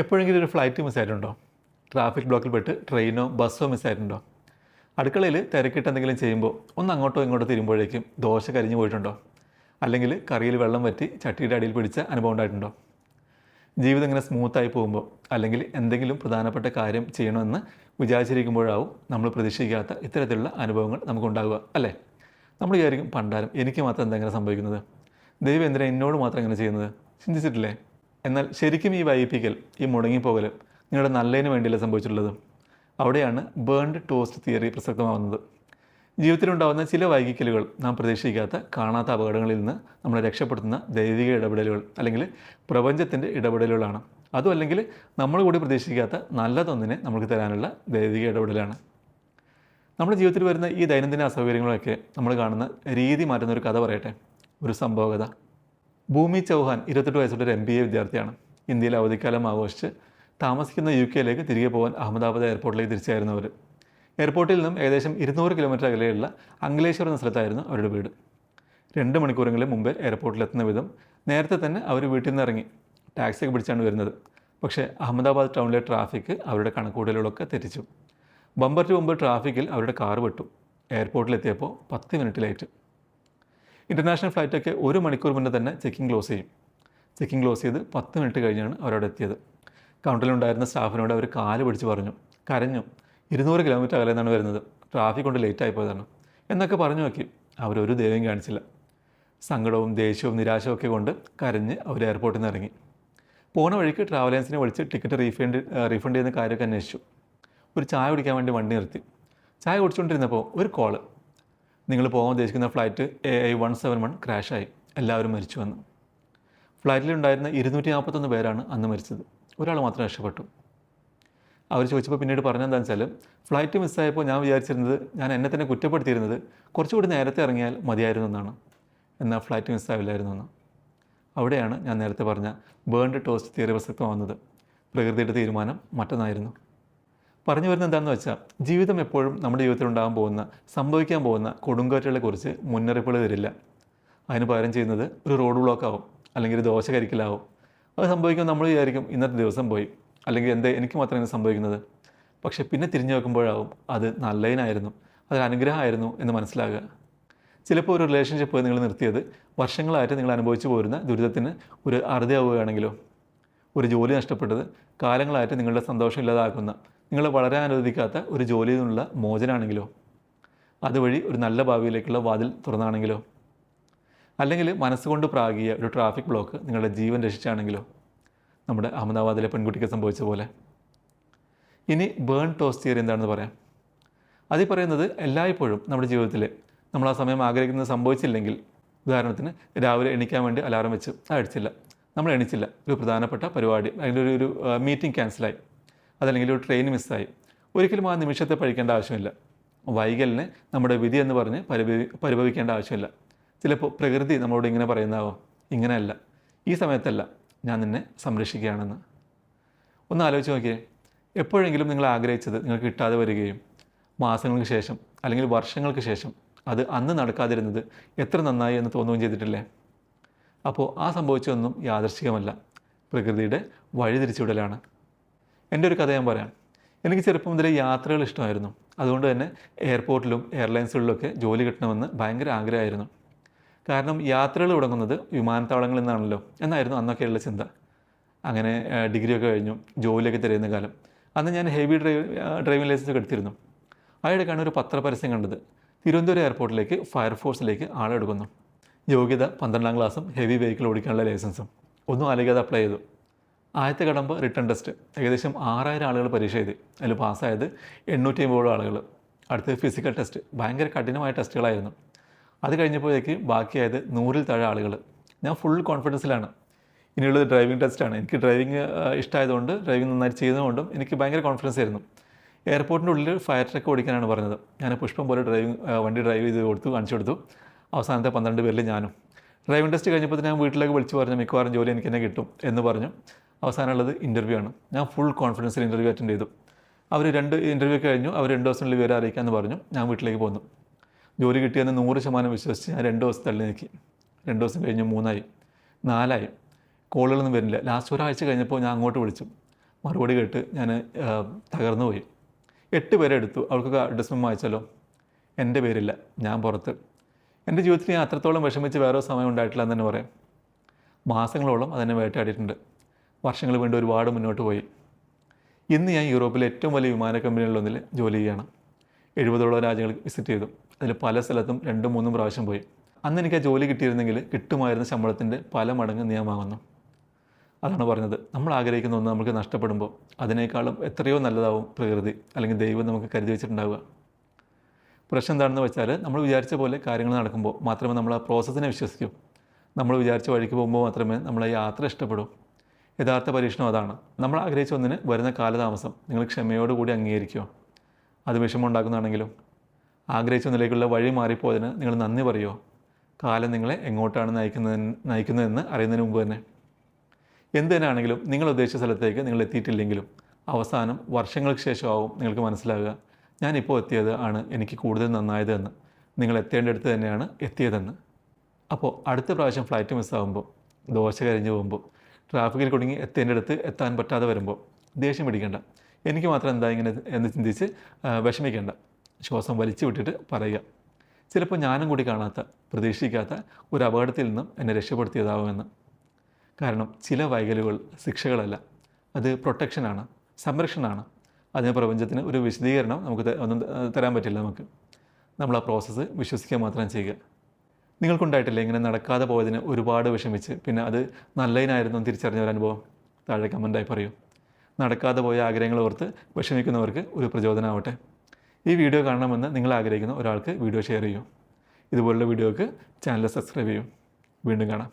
എപ്പോഴെങ്കിലും ഒരു flight മിസ്സായിട്ടുണ്ടോ? Traffic ബ്ലോക്കിൽ പെട്ട് ട്രെയിനോ ബസ്സോ മിസ്സായിട്ടുണ്ടോ? അടുക്കളയിൽ തിരക്കിട്ട് എന്തെങ്കിലും ചെയ്യുമ്പോൾ ഒന്ന് അങ്ങോട്ടോ ഇങ്ങോട്ടോ തിരുമ്പോഴേക്കും ദോശ കരിഞ്ഞു പോയിട്ടുണ്ടോ? അല്ലെങ്കിൽ കറിയിൽ വെള്ളം വറ്റി ചട്ടിയുടെ അടിയിൽ പിടിച്ച അനുഭവം ഉണ്ടായിട്ടുണ്ടോ? ജീവിതം ഇങ്ങനെ സ്മൂത്തായി പോകുമ്പോൾ അല്ലെങ്കിൽ എന്തെങ്കിലും പ്രധാനപ്പെട്ട കാര്യം ചെയ്യണമെന്ന് വിചാരിച്ചിരിക്കുമ്പോഴാവും നമ്മൾ പ്രതീക്ഷിക്കാത്ത ഇത്തരത്തിലുള്ള അനുഭവങ്ങൾ നമുക്കുണ്ടാകുക, അല്ലേ? നമ്മൾ വിചാരിക്കും, പണ്ടാരം എനിക്ക് മാത്രം എന്തെങ്കിലും സംഭവിക്കുന്നത്, ദൈവം എന്തിനാ എന്നോട് മാത്രം ഇങ്ങനെ ചെയ്യുന്നത്, ചിന്തിച്ചിട്ടില്ലേ? എന്നാൽ ശരിക്കും ഈ വൈകിപ്പിക്കൽ, ഈ മുടങ്ങിപ്പോകൽ നിങ്ങളുടെ നല്ലതിന് വേണ്ടിയല്ല സംഭവിച്ചിട്ടുള്ളത്. അവിടെയാണ് ബേൺഡ് ടോസ്റ്റ് തിയറി പ്രസക്തമാവുന്നത്. ജീവിതത്തിലുണ്ടാകുന്ന ചില വൈകിക്കലുകൾ നാം പ്രതീക്ഷിക്കാത്ത കാണാത്ത അപകടങ്ങളിൽ നിന്ന് നമ്മളെ രക്ഷപ്പെടുത്തുന്ന ദൈവിക ഇടപെടലുകൾ അല്ലെങ്കിൽ പ്രപഞ്ചത്തിൻ്റെ ഇടപെടലുകളാണ്. അതും അല്ലെങ്കിൽ നമ്മൾ കൂടി പ്രതീക്ഷിക്കാത്ത നല്ലതൊന്നിനെ നമുക്ക് തരാനുള്ള ദൈവിക ഇടപെടലാണ്. നമ്മുടെ ജീവിതത്തിൽ വരുന്ന ഈ ദൈനംദിന അസൗകര്യങ്ങളൊക്കെ നമ്മൾ കാണുന്ന രീതി മാറ്റുന്ന ഒരു കഥ പറയട്ടെ. ഒരു സംഭവകഥ. ഭൂമി ചൗഹാൻ 28 വയസ്സുള്ള ഒരു MBA വിദ്യാർത്ഥിയാണ്. ഇന്ത്യയിൽ അവധിക്കാലം ആഘോഷിച്ച് താമസിക്കുന്ന UK തിരികെ പോകാൻ അഹമ്മദാബാദ് എയർപോർട്ടിലേക്ക് തിരിച്ചായിരുന്നു അവർ. എയർപോർട്ടിൽ നിന്നും ഏകദേശം 200 കിലോമീറ്റർ അകലെയുള്ള അങ്കലേശ്വർ എന്ന സ്ഥലത്തായിരുന്നു അവരുടെ വീട്. 2 മണിക്കൂറെങ്കിലും മുമ്പ് എയർപോർട്ടിലെത്തുന്ന വിധം നേരത്തെ തന്നെ അവർ വീട്ടിൽ നിന്ന് ഇറങ്ങി ടാക്സിയൊക്കെ പിടിച്ചാണ് വരുന്നത്. പക്ഷേ അഹമ്മദാബാദ് ടൗണിലെ ട്രാഫിക് അവരുടെ കണക്കൂട്ടലുകളൊക്കെ തെറ്റിച്ചു. ബമ്പർ ടു ബമ്പർ ട്രാഫിക്കിൽ അവരുടെ കാർ വിട്ടു. എയർപോർട്ടിലെത്തിയപ്പോൾ 10 മിനിറ്റ് ലേറ്റ്. ഇൻ്റർനാഷണൽ ഫ്ലൈറ്റൊക്കെ 1 മണിക്കൂർ മുന്നേ തന്നെ ചെക്കിംഗ് ക്ലോസ് ചെയ്യും. ചെക്കിംഗ് ക്ലോസ് ചെയ്ത് 10 മിനിറ്റ് കഴിഞ്ഞാണ് അവരവിടെ എത്തിയത്. കൗണ്ടറിലുണ്ടായിരുന്ന സ്റ്റാഫിനോട് അവർ കാല് പിടിച്ച് പറഞ്ഞു, കരഞ്ഞു, 200 കിലോമീറ്റർ അകലെ നിന്നാണ് വരുന്നത്, ട്രാഫിക് കൊണ്ട് ലേറ്റായി പോയതാണ് എന്നൊക്കെ പറഞ്ഞു നോക്കി. അവരൊരു ദയവും കാണിച്ചില്ല. സങ്കടവും ദേഷ്യവും നിരാശയും ഒക്കെ കൊണ്ട് കരഞ്ഞ് അവർ എയർപോർട്ടിൽ നിന്ന് ഇറങ്ങി. പോണ വഴിക്ക് ട്രാവൽ ഏജൻസിനെ വിളിച്ച് ടിക്കറ്റ് റീഫണ്ട് ചെയ്യുന്ന കാര്യമൊക്കെ അന്വേഷിച്ചു. ഒരു ചായ കുടിക്കാൻ വേണ്ടി വണ്ടി നിർത്തി. ചായ കുടിച്ചുകൊണ്ടിരുന്നപ്പോൾ ഒരു കോള്, നിങ്ങൾ പോകാൻ ഉദ്ദേശിക്കുന്ന ഫ്ലൈറ്റ് AI-171 ക്രാഷായി, എല്ലാവരും മരിച്ചു വന്നു. ഫ്ലൈറ്റിലുണ്ടായിരുന്ന 241 പേരാണ് അന്ന് മരിച്ചത്. ഒരാൾ മാത്രം രക്ഷപ്പെട്ടു. അവർ ചോദിച്ചപ്പോൾ പിന്നീട് പറഞ്ഞെന്താണെന്ന് വെച്ചാൽ, ഫ്ലൈറ്റ് മിസ്സായപ്പോൾ ഞാൻ വിചാരിച്ചിരുന്നത്, ഞാൻ എന്നെ തന്നെ കുറ്റപ്പെടുത്തിയിരുന്നത് കുറച്ചുകൂടി നേരത്തെ ഇറങ്ങിയാൽ മതിയായിരുന്നു എന്നാണ്. എന്നാൽ ഫ്ലൈറ്റ് മിസ്സാവില്ലായിരുന്നു എന്ന്. അവിടെയാണ് ഞാൻ നേരത്തെ പറഞ്ഞ ബേൺഡ് ടോസ്റ്റ് തിയറി പ്രസക്തമാകുന്നത്. പ്രകൃതിയുടെ തീരുമാനം മറ്റൊന്നായിരുന്നു. പറഞ്ഞു വരുന്നത് എന്താണെന്ന് വെച്ചാൽ, ജീവിതം എപ്പോഴും നമ്മുടെ ജീവിതത്തിൽ സംഭവിക്കാൻ പോകുന്ന കൊടുങ്കാറ്റുകളെക്കുറിച്ച് മുന്നറിയിപ്പുകൾ തരില്ല. അതിന് പകരം ചെയ്യുന്നത് ഒരു റോഡ് ബ്ലോക്ക് ആവും, അല്ലെങ്കിൽ ഒരു ദോശ കരിക്കലാവും. അത് സംഭവിക്കുമ്പോൾ നമ്മൾ വിചാരിക്കും, ഇന്നത്തെ ദിവസം പോയി, അല്ലെങ്കിൽ എന്തേ എനിക്ക് മാത്രം ഇങ്ങനെ സംഭവിക്കുന്നത്. പക്ഷേ പിന്നെ തിരിഞ്ഞു നോക്കുമ്പോഴാവും അത് നല്ലതിനായിരുന്നു, അതൊരു അനുഗ്രഹമായിരുന്നു എന്ന് മനസ്സിലാകുക. ചിലപ്പോൾ ഒരു റിലേഷൻഷിപ്പ് നിങ്ങൾ നിർത്തിയത് വർഷങ്ങളായിട്ട് നിങ്ങൾ അനുഭവിച്ചു പോരുന്ന ദുരിതത്തിന് ഒരു അറുതിയാവുകയാണെങ്കിലോ, ഒരു ജോലി നഷ്ടപ്പെട്ടത് കാലങ്ങളായിട്ട് നിങ്ങളുടെ സന്തോഷം ഇല്ലാതാക്കുന്ന, നിങ്ങളെ വളരാൻ അനുവദിക്കാത്ത ഒരു ജോലിയിൽ നിന്നുള്ള മോചനമാണെങ്കിലോ, അതുവഴി ഒരു നല്ല ഭാവിയിലേക്കുള്ള വാതിൽ തുറന്നാണെങ്കിലോ, അല്ലെങ്കിൽ മനസ്സുകൊണ്ട് പ്രാഗിയ ഒരു ട്രാഫിക് ബ്ലോക്ക് നിങ്ങളുടെ ജീവൻ രക്ഷിച്ചാണെങ്കിലോ, നമ്മുടെ അഹമ്മദാബാദിലെ പെൺകുട്ടിക്ക് സംഭവിച്ച പോലെ. ഇനി ബേൺ ടോസ്റ്റ് തിയറി എന്താണെന്ന് പറയാം. അതിൽ പറയുന്നത്, എല്ലായ്പ്പോഴും നമ്മുടെ ജീവിതത്തിൽ നമ്മൾ ആ സമയം ആഗ്രഹിക്കുന്നത് സംഭവിച്ചില്ലെങ്കിൽ, ഉദാഹരണത്തിന് രാവിലെ എണീക്കാൻ വേണ്ടി അലാറം വെച്ച് അടിച്ചില്ല, നമ്മൾ എണീച്ചില്ല, ഒരു പ്രധാനപ്പെട്ട പരിപാടി അല്ലെങ്കിൽ ഒരു മീറ്റിംഗ് ക്യാൻസലായി, അതല്ലെങ്കിൽ ഒരു ട്രെയിൻ മിസ്സായി, ഒരിക്കലും ആ നിമിഷത്തെ പഴിക്കേണ്ട ആവശ്യമില്ല. വൈകലിനെ നമ്മുടെ വിധി എന്ന് പറഞ്ഞ് പരിഭവിക്കേണ്ട ആവശ്യമില്ല. ചിലപ്പോൾ പ്രകൃതി നമ്മളോട് ഇങ്ങനെ പറയുന്നതാവും, ഇങ്ങനെയല്ല, ഈ സമയത്തല്ല, ഞാൻ നിന്നെ സംരക്ഷിക്കുകയാണെന്ന്. ഒന്ന് ആലോചിച്ച് നോക്കിയേ, എപ്പോഴെങ്കിലും നിങ്ങൾ ആഗ്രഹിച്ചത് നിങ്ങൾക്ക് കിട്ടാതെ വരികയും മാസങ്ങൾക്ക് ശേഷം അല്ലെങ്കിൽ വർഷങ്ങൾക്ക് ശേഷം അത് അന്ന് നടക്കാതിരുന്നത് എത്ര നന്നായി എന്ന് തോന്നുകയും ചെയ്തിട്ടില്ലേ? അപ്പോൾ ആ സംഭവിച്ചതൊന്നും യാദൃശ്ചികമല്ല, പ്രകൃതിയുടെ വഴിതിരിച്ചുവിടലാണ്. എൻ്റെ ഒരു കഥ ഞാൻ പറയാം. എനിക്ക് ചെറുപ്പം മുതലേ യാത്രകൾ ഇഷ്ടമായിരുന്നു. അതുകൊണ്ട് തന്നെ എയർപോർട്ടിലും എയർലൈൻസുകളിലൊക്കെ ജോലി കിട്ടണമെന്ന് ഭയങ്കര ആഗ്രഹമായിരുന്നു. കാരണം യാത്രകൾ തുടങ്ങുന്നത് വിമാനത്താവളങ്ങളിൽ നിന്നാണല്ലോ എന്നായിരുന്നു അന്നൊക്കെയുള്ള ചിന്ത. അങ്ങനെ ഡിഗ്രിയൊക്കെ കഴിഞ്ഞു, ജോലിയൊക്കെ തിരയുന്ന കാലം. അന്ന് ഞാൻ ഹെവി ഡ്രൈവിംഗ് ലൈസൻസ് ഒക്കെ എടുത്തിരുന്നു. അതിനിടയ്ക്കാണ് ഒരു പത്രപരസ്യം കണ്ടത്. തിരുവനന്തപുരം എയർപോർട്ടിലേക്ക് ഫയർഫോഴ്സിലേക്ക് ആളെടുക്കുന്നു. യോഗ്യത 12ാം ക്ലാസ്സും ഹെവി വെഹിക്കിൾ ഓടിക്കാനുള്ള ലൈസൻസും. ഒന്നും ആലോചിക്കാതെ അപ്ലൈ ചെയ്തു. ആദ്യത്തെ കടമ്പ റിട്ടൺ ടെസ്റ്റ്. ഏകദേശം 6000 ആളുകൾ പരീക്ഷ എഴുതി. അതിൽ പാസ്സായത് 850 ആളുകൾ. അടുത്തത് ഫിസിക്കൽ ടെസ്റ്റ്. ഭയങ്കര കഠിനമായ ടെസ്റ്റുകളായിരുന്നു. അത് കഴിഞ്ഞപ്പോഴേക്ക് ബാക്കിയായത് 100-ൽ താഴെ ആളുകൾ. ഞാൻ ഫുൾ കോൺഫിഡൻസിലാണ്. ഇനിയുള്ളത് ഡ്രൈവിംഗ് ടെസ്റ്റാണ്. എനിക്ക് ഡ്രൈവിംഗ് ഇഷ്ടമായതുകൊണ്ട്, ഡ്രൈവിംഗ് നന്നായി ചെയ്യുന്നതുകൊണ്ടും എനിക്ക് ഭയങ്കര കോൺഫിഡൻസ് ആയിരുന്നു. എയർപോർട്ടിൻ്റെ ഉള്ളിൽ ഫയർ ട്രക്ക് ഓടിക്കാനാണ് പറഞ്ഞത്. ഞാൻ പുഷ്പം പോലെ വണ്ടി ഡ്രൈവ് ചെയ്ത് കാണിച്ചു കൊടുത്തു. അവസാനത്തെ 12 പേരിൽ ഞാനും. ഡ്രൈവിംഗ് ടെസ്റ്റ് കഴിഞ്ഞപ്പോൾ ഞാൻ വീട്ടിലേക്ക് വിളിച്ച് പറഞ്ഞു, മിക്കവാറും ജോലി എനിക്ക് തന്നെ കിട്ടും എന്ന് പറഞ്ഞു. അവസാനമുള്ളത് ഇൻ്റർവ്യൂ ആണ്. ഞാൻ ഫുൾ കോൺഫിഡൻസിൽ ഇൻ്റർവ്യൂ അറ്റൻഡ് ചെയ്തു. അവർ 2 ഇൻ്റർവ്യൂ കഴിഞ്ഞു. അവർ 2 ദിവസത്തിനുള്ളിൽ വിവരം അറിയിക്കാമെന്ന് പറഞ്ഞു. ഞാൻ വീട്ടിലേക്ക് പോന്നു. ജോലി കിട്ടിയെന്ന് 100% വിശ്വസിച്ച് ഞാൻ 2 ദിവസം തള്ളി നീക്കി. 2 ദിവസം കഴിഞ്ഞ് 3 ആയി, 4 ആയി. കോളുകളൊന്നും വരുന്നില്ല. ലാസ്റ്റ് ഒരാഴ്ച കഴിഞ്ഞപ്പോൾ ഞാൻ അങ്ങോട്ട് വിളിച്ചു. മറുപടി കേട്ട് ഞാൻ തകർന്നു പോയി. 8 പേരെ എടുത്തു. അവൾക്കൊക്കെ അഡ്ജസ്റ്റ്മെൻറ്റ് വായിച്ചാലോ. എൻ്റെ പേരില്ല, ഞാൻ പുറത്ത്. എൻ്റെ ജീവിതത്തിൽ ഞാൻ അത്രത്തോളം വിഷമിച്ച് വേറെ സമയം ഉണ്ടായിട്ടില്ല എന്ന് തന്നെ പറയാം. മാസങ്ങളോളം അതെന്നെ വേട്ടയാടിയിട്ടുണ്ട്. വർഷങ്ങൾ വീണ്ടും ഒരുപാട് മുന്നോട്ട് പോയി. ഇന്ന് ഞാൻ യൂറോപ്പിലെ ഏറ്റവും വലിയ വിമാന കമ്പനികളിലൊന്നിൽ ജോലി ചെയ്യുകയാണ്. 70ഓളം രാജ്യങ്ങൾ വിസിറ്റ് ചെയ്തു. അതിൽ പല സ്ഥലത്തും 2-3 പ്രാവശ്യം പോയി. അന്ന് എനിക്ക് ആ ജോലി കിട്ടിയിരുന്നെങ്കിൽ കിട്ടുമായിരുന്ന ശമ്പളത്തിൻ്റെ പല മടങ്ങ് ഞാൻ വാങ്ങുന്നു. അതാണ് പറഞ്ഞത്, നമ്മൾ ആഗ്രഹിക്കുന്ന ഒന്ന് നമുക്ക് നഷ്ടപ്പെടുമ്പോൾ അതിനേക്കാളും എത്രയോ നല്ലതാവും പ്രകൃതി അല്ലെങ്കിൽ ദൈവം നമുക്ക് കരുതി വെച്ചിട്ടുണ്ടാവുക. പ്രശ്നം എന്താണെന്ന് വെച്ചാൽ, നമ്മൾ വിചാരിച്ച പോലെ കാര്യങ്ങൾ നടക്കുമ്പോൾ മാത്രമേ നമ്മൾ ആ പ്രോസസ്സിനെ വിശ്വസിക്കൂ. നമ്മൾ വിചാരിച്ച വഴിക്ക് പോകുമ്പോൾ മാത്രമേ നമ്മൾ ആ യാത്ര ഇഷ്ടപ്പെടൂ. യഥാർത്ഥ പരീക്ഷണം അതാണ്. നമ്മൾ ആഗ്രഹിച്ച ഒന്നിന് വരുന്ന കാലതാമസം നിങ്ങൾ ക്ഷമയോടുകൂടി അംഗീകരിക്കുമോ? അത് വിഷമമുണ്ടാക്കുന്നതാണെങ്കിലും ആഗ്രഹിച്ച ഒന്നിലേക്കുള്ള വഴി മാറിപ്പോയതിന് നിങ്ങൾ നന്ദി പറയുമോ? കാലം നിങ്ങളെ എങ്ങോട്ടാണ് നയിക്കുന്നതെന്ന് അറിയുന്നതിന് മുമ്പ് തന്നെ. എന്ത് തന്നെയാണെങ്കിലും നിങ്ങൾ ഉദ്ദേശിച്ച സ്ഥലത്തേക്ക് നിങ്ങൾ എത്തിയിട്ടില്ലെങ്കിലും അവസാനം വർഷങ്ങൾക്ക് ശേഷമാവും നിങ്ങൾക്ക് മനസ്സിലാകുക, ഞാനിപ്പോൾ എത്തിയത് ആണ് എനിക്ക് കൂടുതൽ നന്നായത് എന്ന്, നിങ്ങൾ എത്തേണ്ടടുത്ത് തന്നെയാണ് എത്തിയതെന്ന്. അപ്പോൾ അടുത്ത പ്രാവശ്യം ഫ്ലൈറ്റ് മിസ്സാകുമ്പോൾ, ദോശ കരിഞ്ഞു പോകുമ്പോൾ, ട്രാഫിക്കിൽ കുടുങ്ങി എത്തേണ്ടടുത്ത് എത്താൻ പറ്റാതെ വരുമ്പോൾ ദേഷ്യം പിടിക്കേണ്ട. എനിക്ക് മാത്രം എന്താ ഇങ്ങനെ എന്ന് ചിന്തിച്ച് വിഷമിക്കേണ്ട. ശ്വാസം വലിച്ചു വിട്ടിട്ട് പറയുക, ചിലപ്പോൾ ഞാനും കൂടി കാണാത്ത, പ്രതീക്ഷിക്കാത്ത ഒരു അപകടത്തിൽ നിന്നും എന്നെ രക്ഷപ്പെടുത്തിയതാവുമെന്ന്. കാരണം ചില വൈകലുകൾ ശിക്ഷകളല്ല, അത് പ്രൊട്ടക്ഷനാണ്, സംരക്ഷണമാണ്. അതിന് പ്രപഞ്ചത്തിന് ഒരു വിശദീകരണം നമുക്ക് ഒന്നും തരാൻ പറ്റില്ല. നമ്മൾ ആ പ്രോസസ്സ് വിശ്വസിക്കുക മാത്രം ചെയ്യുക. നിങ്ങൾക്കുണ്ടായിട്ടില്ല ഇങ്ങനെ നടക്കാതെ പോയതിന് ഒരുപാട് വിഷമിച്ച് പിന്നെ അത് നല്ലതിനായിരുന്നു തിരിച്ചറിഞ്ഞ ഒരു അനുഭവം? താഴെ കമൻറ്റായി പറയൂ. നടക്കാതെ പോയ ആഗ്രഹങ്ങൾ ഓർത്ത് വിഷമിക്കുന്നവർക്ക് ഒരു പ്രചോദനമാവട്ടെ. ഈ വീഡിയോ കാണണമെന്ന് നിങ്ങൾ ആഗ്രഹിക്കുന്ന ഒരാൾക്ക് വീഡിയോ ഷെയർ ചെയ്യൂ. ഇതുപോലുള്ള വീഡിയോക്ക് ചാനൽ സബ്സ്ക്രൈബ് ചെയ്യൂ. വീണ്ടും കാണാം.